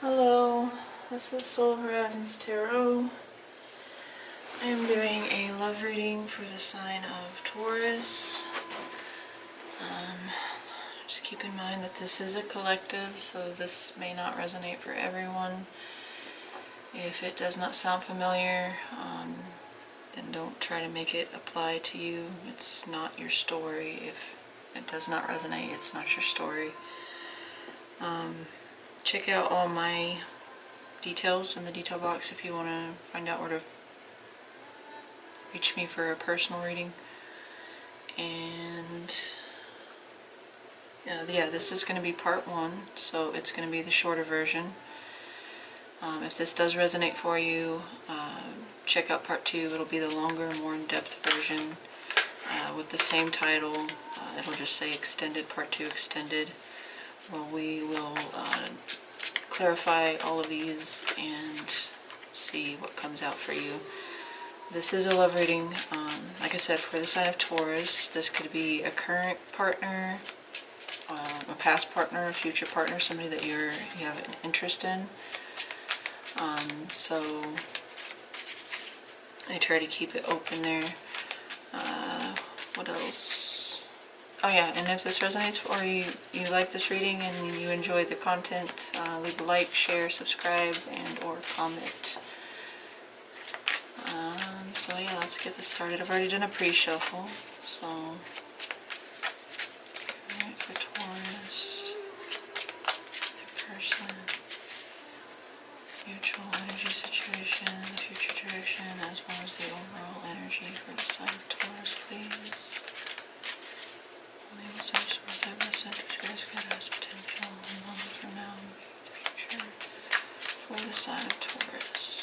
Hello, this is Soul Horizons Tarot. I am doing a love reading for the sign of Taurus. Just keep in mind that this is a collective, so this may not resonate for everyone. If it does not sound familiar, then don't try to make it apply to you. It's not your story. If it does not resonate, it's not your story. Check out all my details in the detail box if you want to find out where to reach me for a personal reading. And yeah, this is going to be part 1, so it's going to be the shorter version. If this does resonate for you, check out part 2. It'll be the longer, more in-depth version with the same title. It'll just say extended, part 2 extended. Well, we will clarify all of these and see what comes out for you. This is a love reading, like I said, for the sign of Taurus. This could be a current partner, a past partner, a future partner, somebody that you have an interest in. So I try to keep it open there. What else? Oh yeah, and if this resonates or you like this reading and you enjoy the content, leave a like, share, subscribe, and or comment. So yeah, let's get this started. I've already done a pre-shuffle, so alright, for Taurus, their person, mutual energy situation, the future direction, as well as the overall energy for the sign of Taurus, please. Only such source that was sent to us has potential and knowledge from now and the future for the sign of Taurus.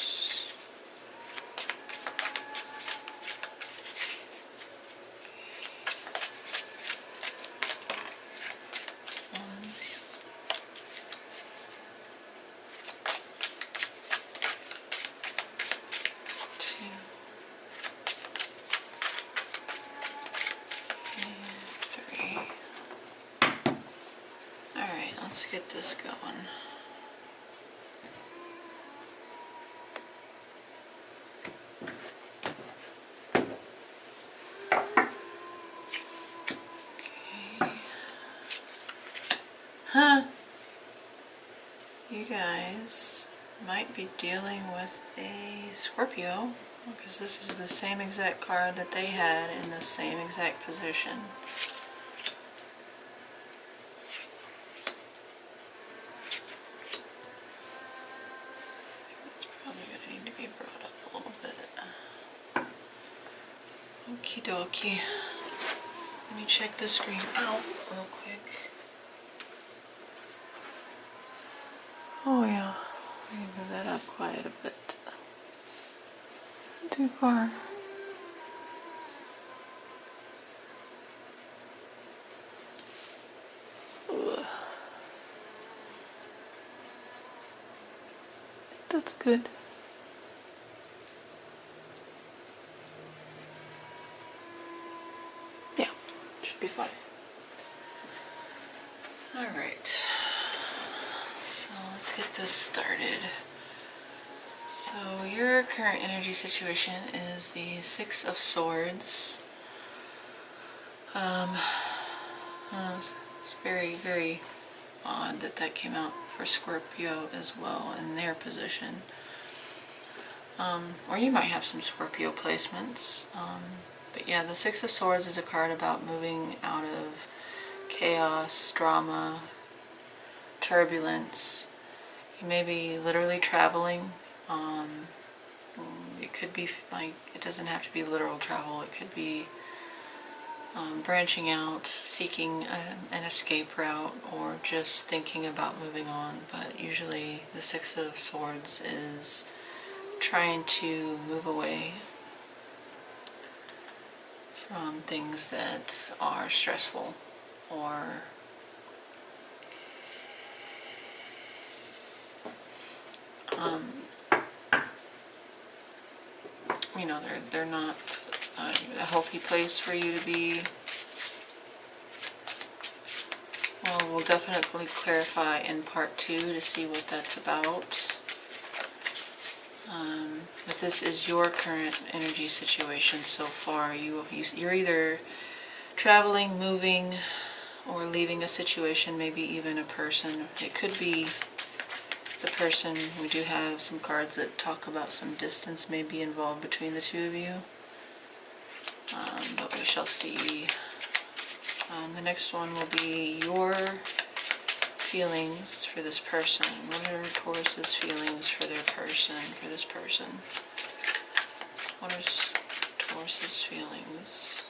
Let's get this going. Okay. You guys might be dealing with a Scorpio, because this is the same exact card that they had in the same exact position. Okie dokie. Let me check the screen out real quick. Oh yeah, let me move that up quite a bit. Not too far. Ugh. That's good. Yeah, should be fine. Alright, so let's get this started. So your current energy situation is the 6 of Swords. It's very, very odd that that came out for Scorpio as well in their position. Or you might have some Scorpio placements. But yeah, the 6 of Swords is a card about moving out of chaos, drama, turbulence. You may be literally traveling. It could be like, it doesn't have to be literal travel. It could be branching out, seeking an escape route, or just thinking about moving on. But usually the 6 of Swords is trying to move away from things that are stressful or you know, they're not a healthy place for you to be Well, we'll definitely clarify in part 2 to see what that's about. But this is your current energy situation so far. You're either traveling, moving, or leaving a situation, maybe even a person. It could be the person. We do have some cards that talk about some distance may be involved between the two of you. But we shall see. The next one will be your feelings for this person. What are Taurus's feelings for their person, for this person? What are Taurus's feelings?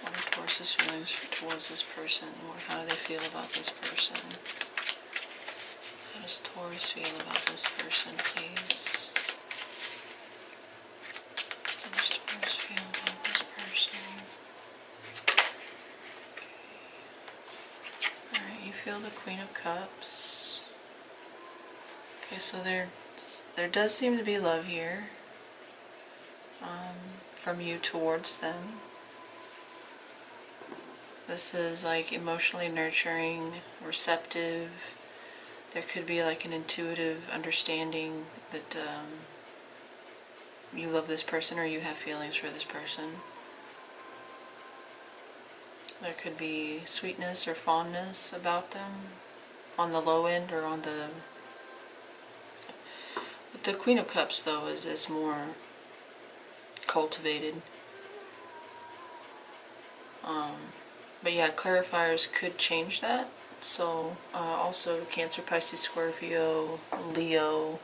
What are Taurus's feelings towards this person? Or how do they feel about this person? How does Taurus feel about this person, please? How does Taurus feel about this person? Okay. Alright, you feel the Queen of Cups. Okay, so there does seem to be love here. From you towards them. This is like emotionally nurturing, receptive. There could be like an intuitive understanding that you love this person or you have feelings for this person. There could be sweetness or fondness about them on the low end or on the... But the Queen of Cups though is more cultivated. But yeah, clarifiers could change that. So also Cancer, Pisces, Scorpio, Leo,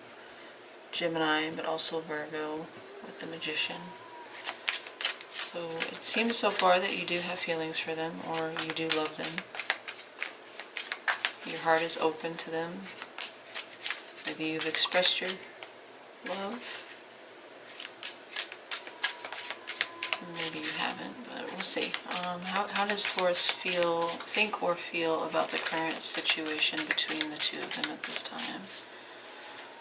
Gemini, but also Virgo with the Magician. So it seems so far that you do have feelings for them, or you do love them. Your heart is open to them. Maybe you've expressed your love. Maybe you haven't, but we'll see. How does Taurus think or feel about the current situation between the two of them at this time?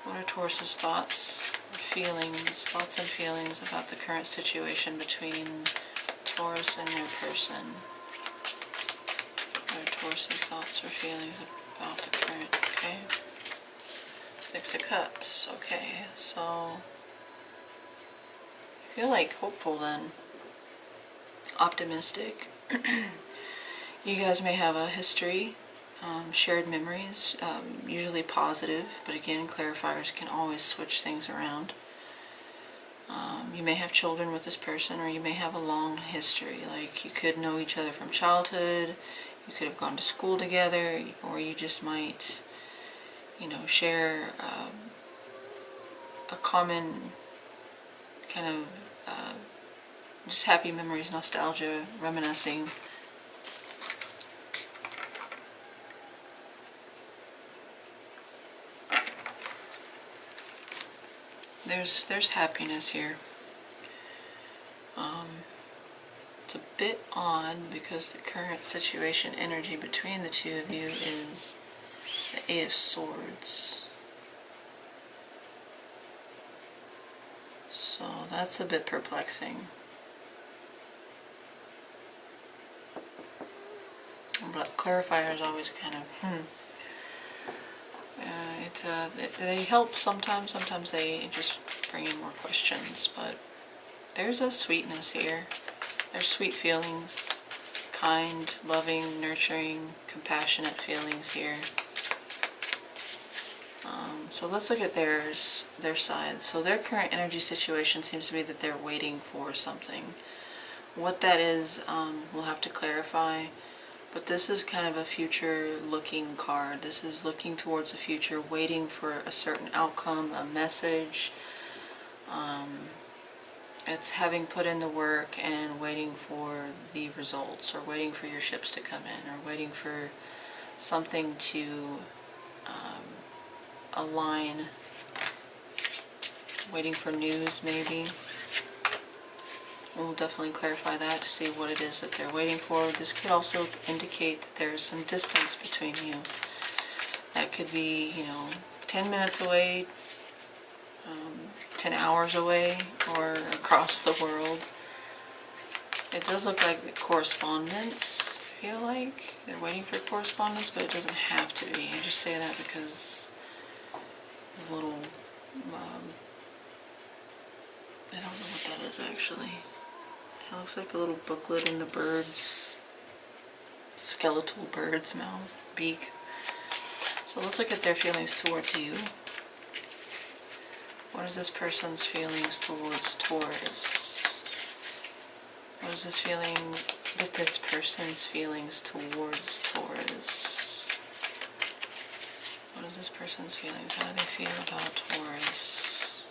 What are Taurus's thoughts and feelings about the current situation between Taurus and their person? What are Taurus's thoughts or feelings about the current, okay? Six of Cups, okay, so I feel like hopeful then. Optimistic. You guys may have a history, shared memories, usually positive, but again, clarifiers can always switch things around. You may have children with this person, or you may have a long history, like you could know each other from childhood, you could have gone to school together, or you just might, share a common kind of just happy memories, nostalgia, reminiscing. There's happiness here. It's a bit odd because the current situation energy between the two of you is the Eight of Swords. So that's a bit perplexing. But clarifiers always kind of, they help sometimes they just bring in more questions, but there's a sweetness here. There's sweet feelings, kind, loving, nurturing, compassionate feelings here. So let's look at their side. So their current energy situation seems to be that they're waiting for something. What that is, we'll have to clarify. But this is kind of a future-looking card. This is looking towards the future, waiting for a certain outcome, a message. It's having put in the work and waiting for the results, or waiting for your ships to come in, or waiting for something to align, waiting for news maybe. We'll definitely clarify that to see what it is that they're waiting for. This could also indicate that there's some distance between you. That could be, 10 minutes away, 10 hours away, or across the world. It does look like correspondence feel like they're waiting for correspondence, but it doesn't have to be. I just say that because the little, I don't know what that is actually. It looks like a little booklet in the bird's, skeletal bird's mouth, beak. So let's look at their feelings towards you. What is this person's feelings towards Taurus? What is this feeling with this person's feelings towards Taurus? What is this person's feelings? How do they feel about Taurus?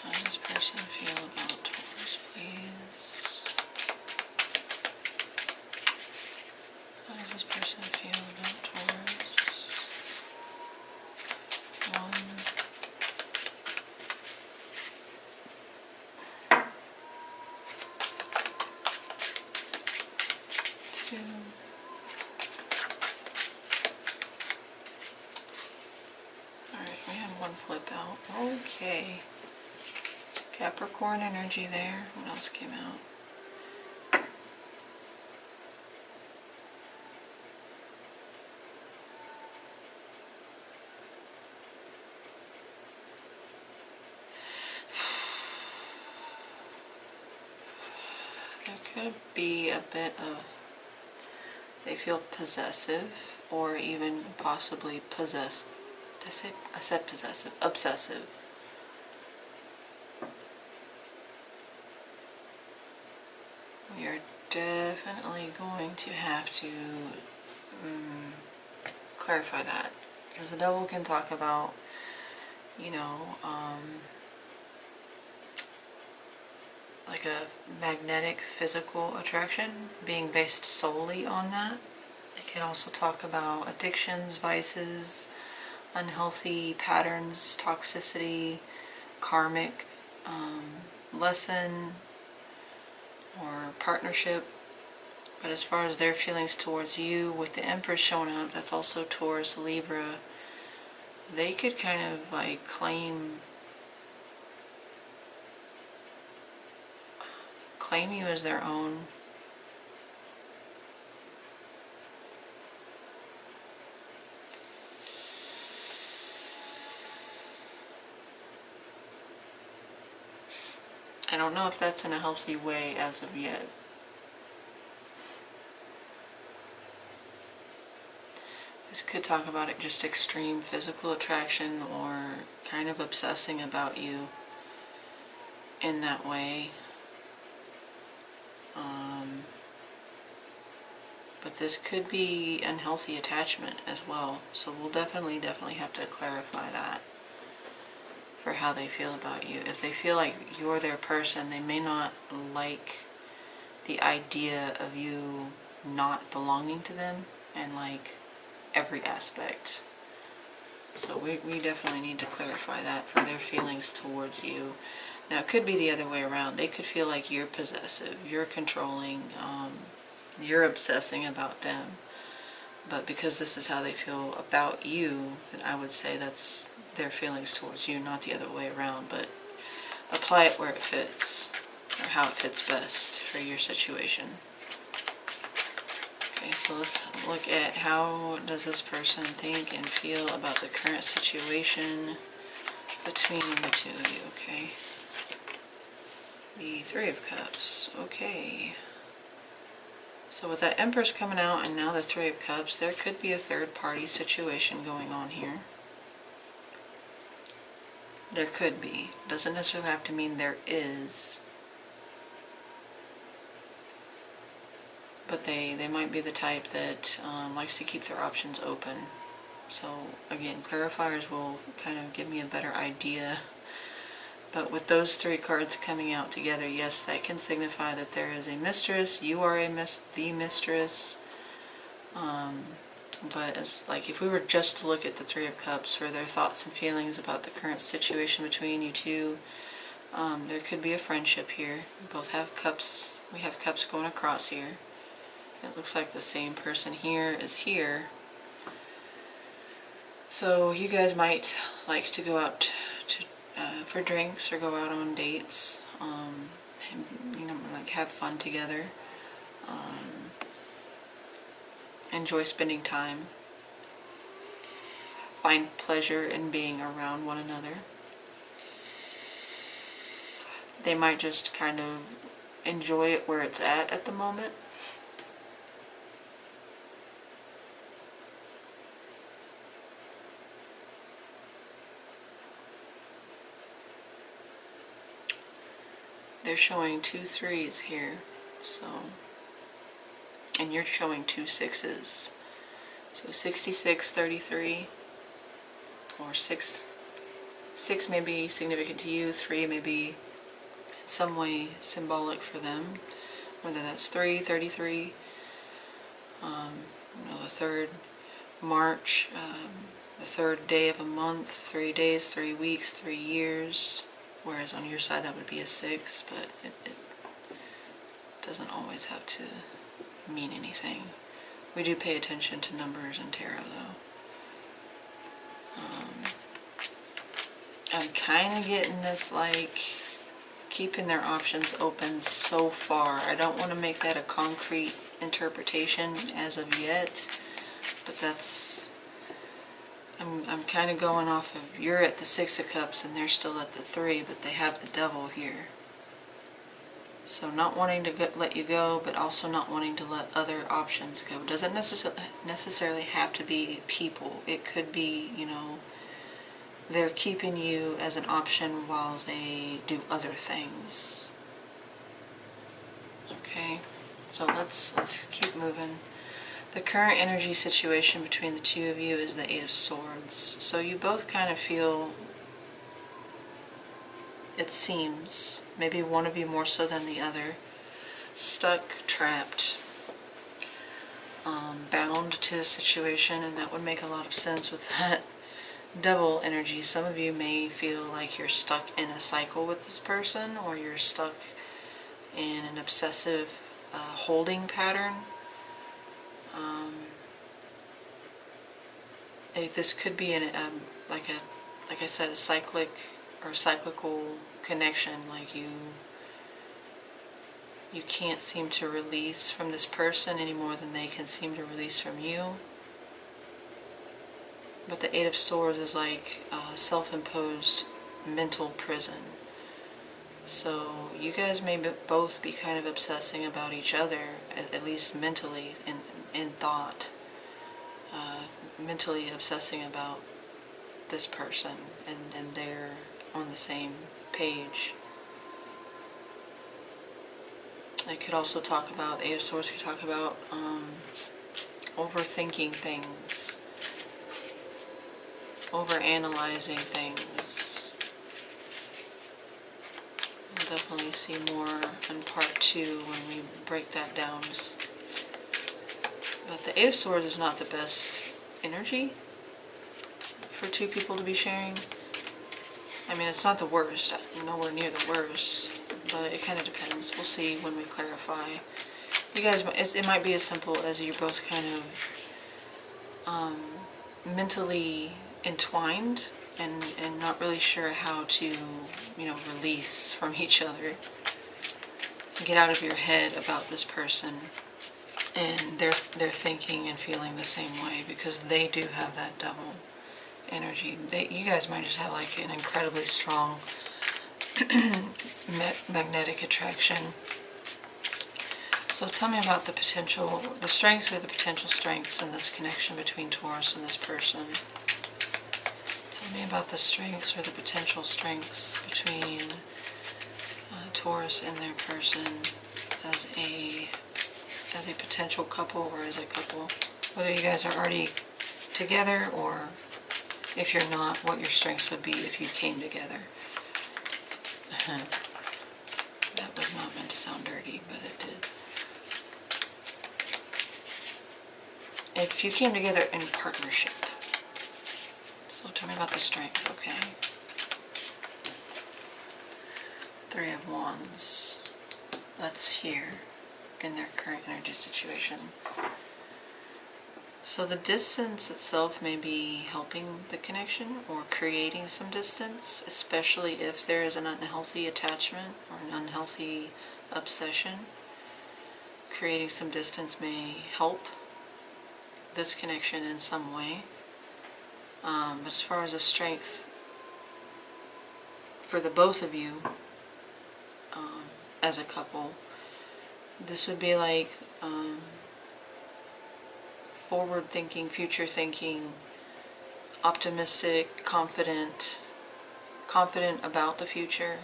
How does this person feel about Taurus, please? How does this person feel about Taurus? 1, 2. Alright, we have one flip out. Okay. Capricorn energy there. What else came out? There could be a bit of, they feel possessive, or even possibly possessive. I said possessive, obsessive. We are definitely going to have to clarify that, because the devil can talk about, you know, like a magnetic physical attraction being based solely on that. It can also talk about addictions, vices, unhealthy patterns, toxicity, karmic lesson, or partnership. But as far as their feelings towards you, with the Empress showing up, that's also Taurus, Libra, they could kind of like claim you as their own. I don't know if that's in a healthy way as of yet. This could talk about it, just extreme physical attraction, or kind of obsessing about you in that way. But this could be unhealthy attachment as well. So we'll definitely have to clarify that for how they feel about you. If they feel like you're their person, they may not like the idea of you not belonging to them in like every aspect. So we definitely need to clarify that for their feelings towards you. Now it could be the other way around. They could feel like you're possessive, you're controlling, you're obsessing about them. But because this is how they feel about you, then I would say that's their feelings towards you, not the other way around. But apply it where it fits, or how it fits best for your situation. Okay, so let's look at how does this person think and feel about the current situation between the two of you, okay? The Three of Cups, okay. So with that Empress coming out and now the Three of Cups, there could be a third party situation going on here. There could be. Doesn't necessarily have to mean there is. But they might be the type that likes to keep their options open. So again, clarifiers will kind of give me a better idea. But with those three cards coming out together, yes, that can signify that there is a mistress. You are the mistress. But it's like if we were just to look at the Three of Cups for their thoughts and feelings about the current situation between you two, there could be a friendship here. We both have cups. We have cups going across here. It looks like the same person here is here. So you guys might like to go out for drinks or go out on dates, and, you know, like have fun together. enjoy spending time, find pleasure in being around one another. They might just kind of enjoy it where it's at the moment. They're showing 2 3s here, so, and you're showing 2 6s. So 66, 33, or 6 may be significant to you, 3 may be in some way symbolic for them, whether that's 3, 33, the 3rd March, the 3rd day of a month, 3 days, 3 weeks, 3 years, whereas on your side that would be a 6, but it doesn't always have to mean anything. We do pay attention to numbers in tarot though. I'm kind of getting this like keeping their options open so far. I don't want to make that a concrete interpretation as of yet, but that's, I'm kind of going off of, you're at the 6 of Cups and they're still at the 3, but they have the Devil here. So not wanting to let you go, but also not wanting to let other options go. Doesn't necessarily have to be people. It could be, you know, they're keeping you as an option while they do other things. Okay, so let's keep moving. The current energy situation between the two of you is the 8 of Swords. So you both kind of feel, it seems, maybe one of you more so than the other, stuck, trapped, bound to a situation, and that would make a lot of sense with that Devil energy. Some of you may feel like you're stuck in a cycle with this person, or you're stuck in an obsessive holding pattern. This could be like I said, a cyclic or cyclical connection. Like you can't seem to release from this person any more than they can seem to release from you. But the 8 of Swords is like self-imposed mental prison. So you guys may both be kind of obsessing about each other, at least mentally, in thought. Mentally obsessing about this person, and they're on the same page. I could also talk about, 8 of Swords could talk about overthinking things, overanalyzing things. We'll definitely see more in part 2 when we break that down. But the 8 of Swords is not the best energy for 2 people to be sharing. I mean, it's not the worst, nowhere near the worst, but it kind of depends. We'll see when we clarify. You guys, it might be as simple as you're both kind of mentally entwined and not really sure how to, you know, release from each other. Get out of your head about this person, and they're thinking and feeling the same way, because they do have that Devil energy. You guys might just have like an incredibly strong magnetic attraction. So tell me about the potential, the strengths or the potential strengths in this connection between Taurus and this person. Tell me about the strengths or the potential strengths between Taurus and their person as a potential couple, or as a couple. Whether you guys are already together, or if you're not, what your strengths would be if you came together. That was not meant to sound dirty, but it did. If you came together in partnership. So tell me about the strength, okay? 3 of Wands. That's here in their current energy situation. So the distance itself may be helping the connection or creating some distance, especially if there is an unhealthy attachment or an unhealthy obsession. creating some distance may help this connection in some way. But as far as a strength for the both of you as a couple, this would be like forward thinking, future thinking, optimistic, confident about the future.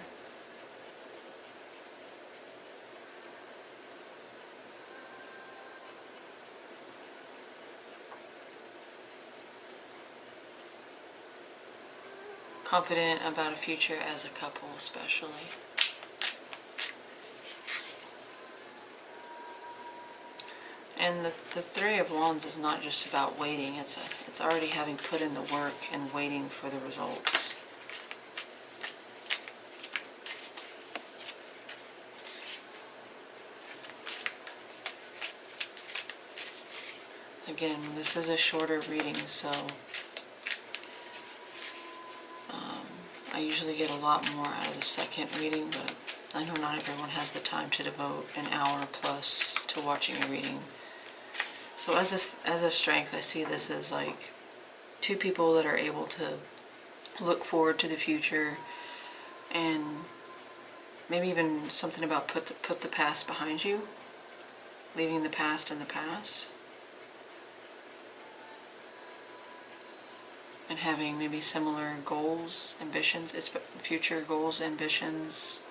Confident about a future as a couple, especially. And the Three of Wands is not just about waiting, it's already having put in the work and waiting for the results. Again, this is a shorter reading, so I usually get a lot more out of the second reading, but I know not everyone has the time to devote an hour plus to watching a reading. So as a strength, I see this as like two people that are able to look forward to the future, and maybe even something about put the past behind you, leaving the past in the past, and having maybe similar goals, ambitions, it's future goals, ambitions.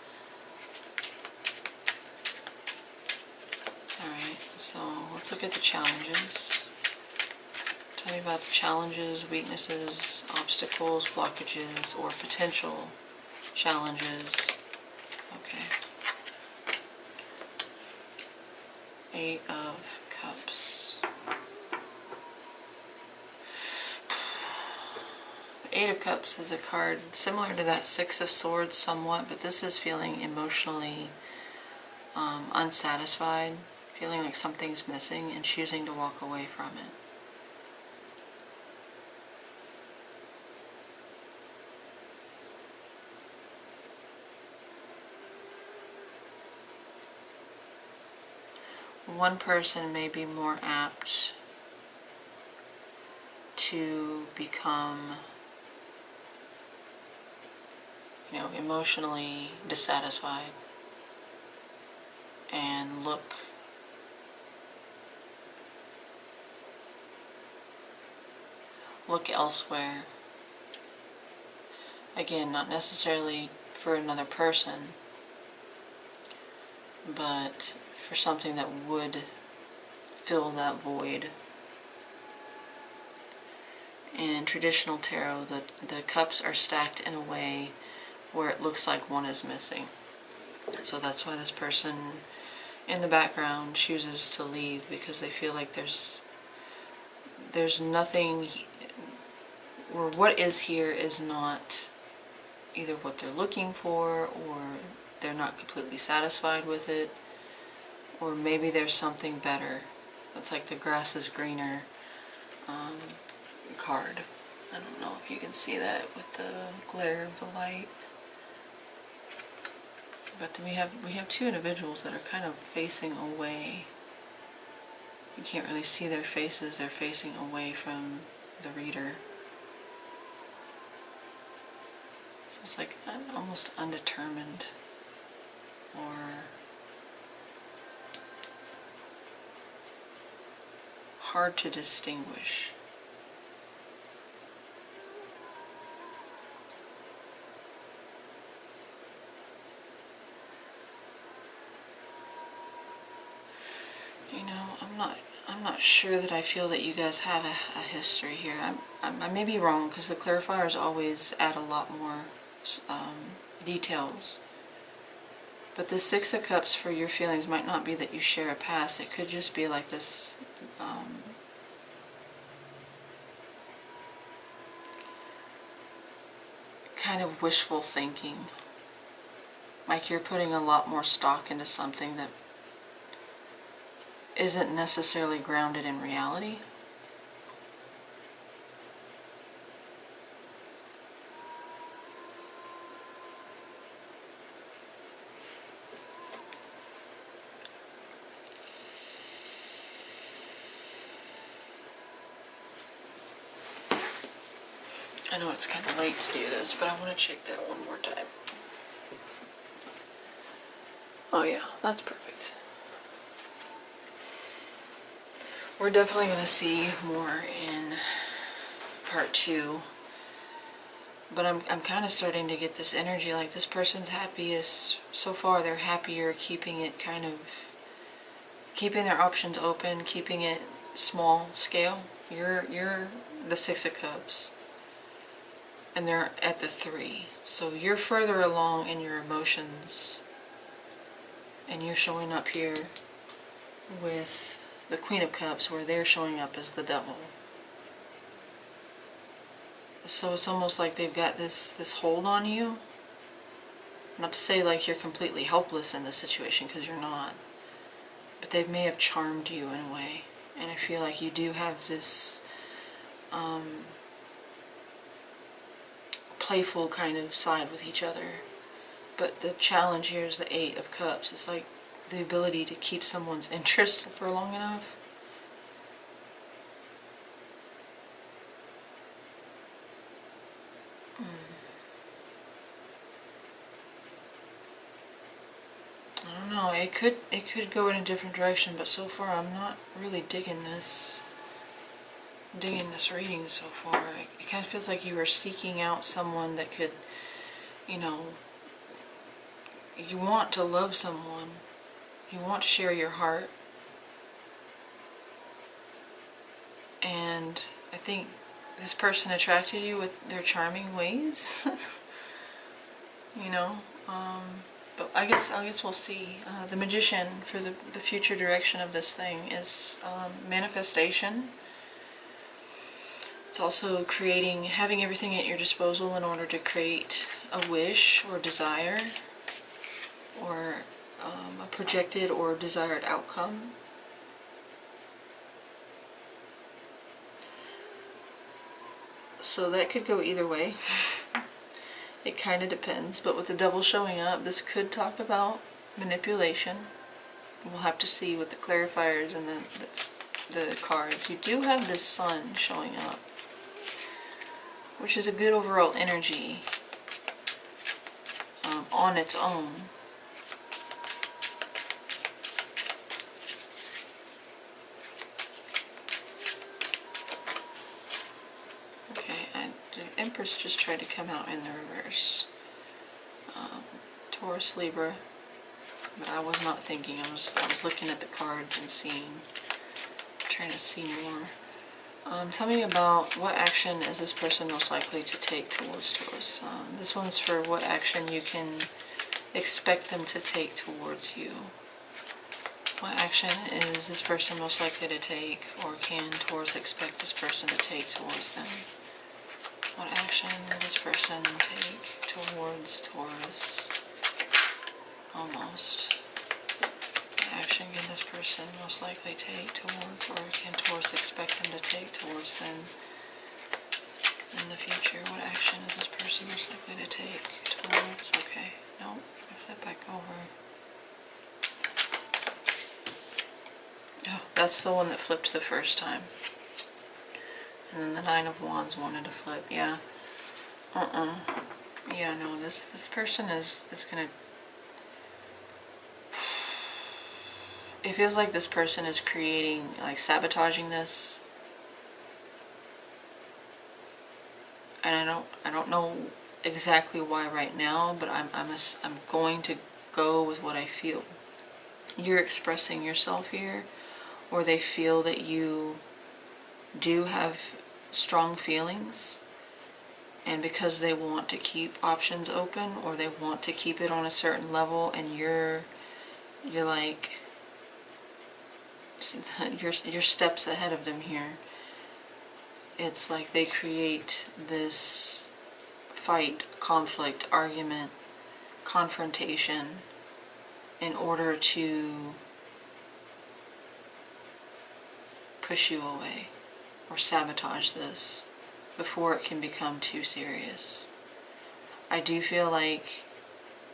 Alright, so let's look at the challenges. Tell me about the challenges, weaknesses, obstacles, blockages, or potential challenges. Okay. Eight of Cups. Eight of Cups is a card similar to that Six of Swords somewhat, but this is feeling emotionally unsatisfied, feeling like something's missing and choosing to walk away from it. One person may be more apt to become, emotionally dissatisfied and look elsewhere. Again, not necessarily for another person, but for something that would fill that void. In traditional tarot, the cups are stacked in a way where it looks like one is missing. So that's why this person in the background chooses to leave, because they feel like there's nothing, or what is here is not either what they're looking for, or they're not completely satisfied with it, or maybe there's something better. It's like the grass is greener card. I don't know if you can see that with the glare of the light. But we have two individuals that are kind of facing away. You can't really see their faces, they're facing away from the reader. So it's like almost undetermined, or hard to distinguish. I'm not sure that I feel that you guys have a history here. I may be wrong, because the clarifiers always add a lot more details. But the Six of Cups for your feelings might not be that you share a past. It could just be like this kind of wishful thinking. Like you're putting a lot more stock into something that isn't necessarily grounded in reality. I know it's kind of late to do this, but I want to check that one more time. Oh yeah, that's perfect. We're definitely going to see more in part 2. But I'm kind of starting to get this energy like this person's happiest. So far they're happier keeping it kind of, keeping their options open, keeping it small scale. You're the 6 of Cups. And they're at the 3. So you're further along in your emotions. And you're showing up here with the Queen of Cups, where they're showing up as the Devil. So it's almost like they've got this hold on you. Not to say like you're completely helpless in this situation, because you're not. But they may have charmed you in a way. And I feel like you do have this playful kind of side with each other. But the challenge here is the 8 of Cups. It's like the ability to keep someone's interest for long enough. I don't know, it could go in a different direction, but so far I'm not really digging this reading so far. It kind of feels like you are seeking out someone that could, you know, you want to love someone, you want to share your heart, and I think this person attracted you with their charming ways. You know, but I guess we'll see. The Magician, for the future direction of this thing, is manifestation. It's also having everything at your disposal in order to create a wish or desire, or a projected or desired outcome. So that could go either way. It kind of depends, but with the Devil showing up, this could talk about manipulation. We'll have to see with the clarifiers and the cards. You do have this Sun showing up, which is a good overall energy on its own. The Empress just tried to come out in the reverse. Taurus, Libra, but I was not thinking. I was looking at the cards and trying to see more. Tell me about what action is this person most likely to take towards Taurus. This one's for what action you can expect them to take towards you. What action is this person most likely to take, or can Taurus expect this person to take towards them? What action will this person take towards Taurus? Almost. What action can this person most likely take towards, or can Taurus expect them to take towards them in the future? What action is this person most likely to take towards? Okay, no, I flip back over. Oh, that's the one that flipped the first time. And then the 9 of Wands wanted to flip. Yeah. Yeah, no, this person is gonna... It feels like this person is creating, like, sabotaging this. And I don't know exactly why right now, but I'm going to go with what I feel. You're expressing yourself here, or they feel that you do have strong feelings, and because they want to keep options open, or they want to keep it on a certain level, and you're like you're steps ahead of them here. It's like they create this fight, conflict, argument, confrontation in order to push you away or sabotage this before it can become too serious. I do feel like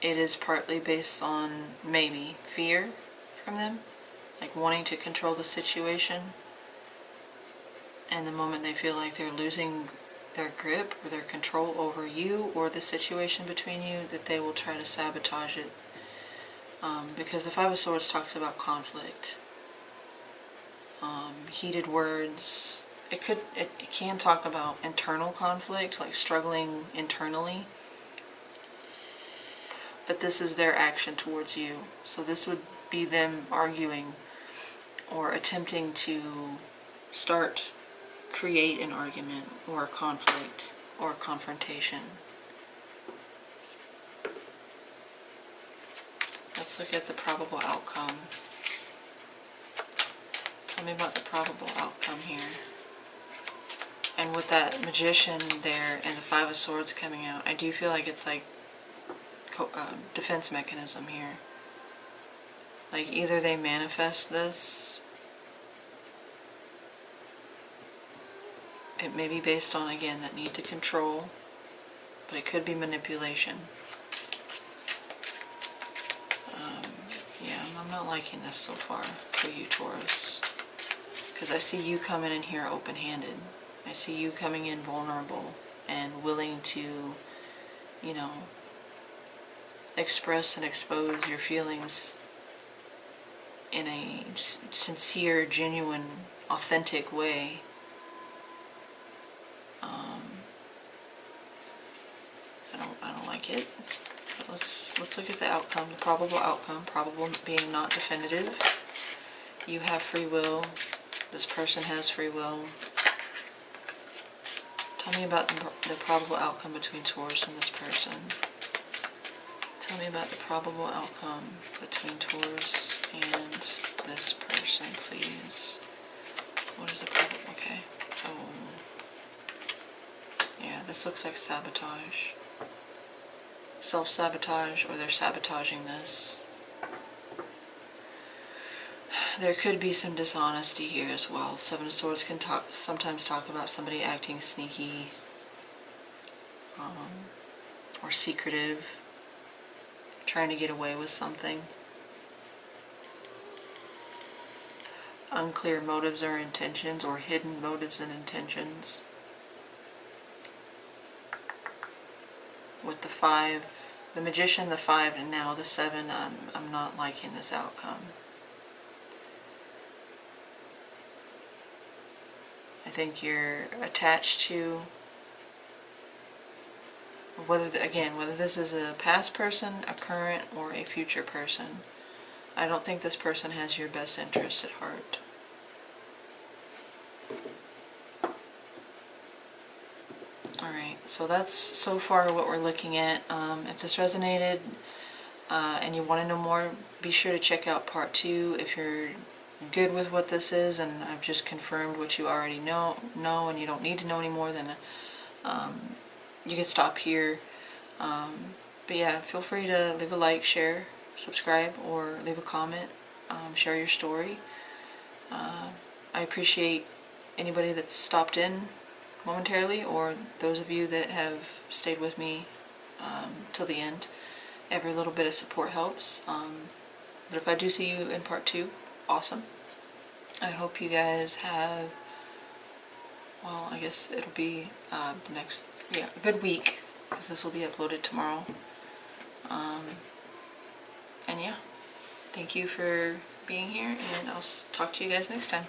it is partly based on maybe fear from them, like wanting to control the situation, and the moment they feel like they're losing their grip or their control over you or the situation between you, that they will try to sabotage it. Because the Five of Swords talks about conflict, heated words. It can talk about internal conflict, like struggling internally. But this is their action towards you. So this would be them arguing or attempting to create an argument or a conflict or a confrontation. Let's look at the probable outcome. Tell me about the probable outcome here. And with that Magician there and the Five of Swords coming out, I do feel like it's like defense mechanism here. Like either they manifest this, it may be based on, again, that need to control, but it could be manipulation. Yeah, I'm not liking this so far for you, Taurus. Because I see you coming in here open-handed. I see you coming in vulnerable and willing to, you know, express and expose your feelings in a sincere, genuine, authentic way. I don't like it. But let's look at the outcome, the probable outcome. Probable being not definitive. You have free will. This person has free will. Tell me about the probable outcome between Taurus and this person. Tell me about the probable outcome between Taurus and this person, please. What is the probable? Okay. Oh. Yeah, this looks like sabotage. Self-sabotage, or they're sabotaging this. There could be some dishonesty here as well. Seven of Swords can sometimes talk about somebody acting sneaky or secretive, trying to get away with something. Unclear motives or intentions, or hidden motives and intentions. With the 5, the Magician, the 5, and now the 7, I'm not liking this outcome. I think you're attached to, whether this is a past person, a current, or a future person. I don't think this person has your best interest at heart. Alright, so that's so far what we're looking at. If this resonated and you want to know more, be sure to check out part 2. If you're good with what this is and I've just confirmed what you already know and you don't need to know anymore, then you can stop here. But yeah, feel free to leave a like, share, subscribe, or leave a comment. Share your story. I appreciate anybody that's stopped in momentarily, or those of you that have stayed with me till the end. Every little bit of support helps. But if I do see you in part 2, awesome. I hope you guys have, well, I guess it'll be a good week, because this will be uploaded tomorrow. And yeah, thank you for being here, and I'll talk to you guys next time.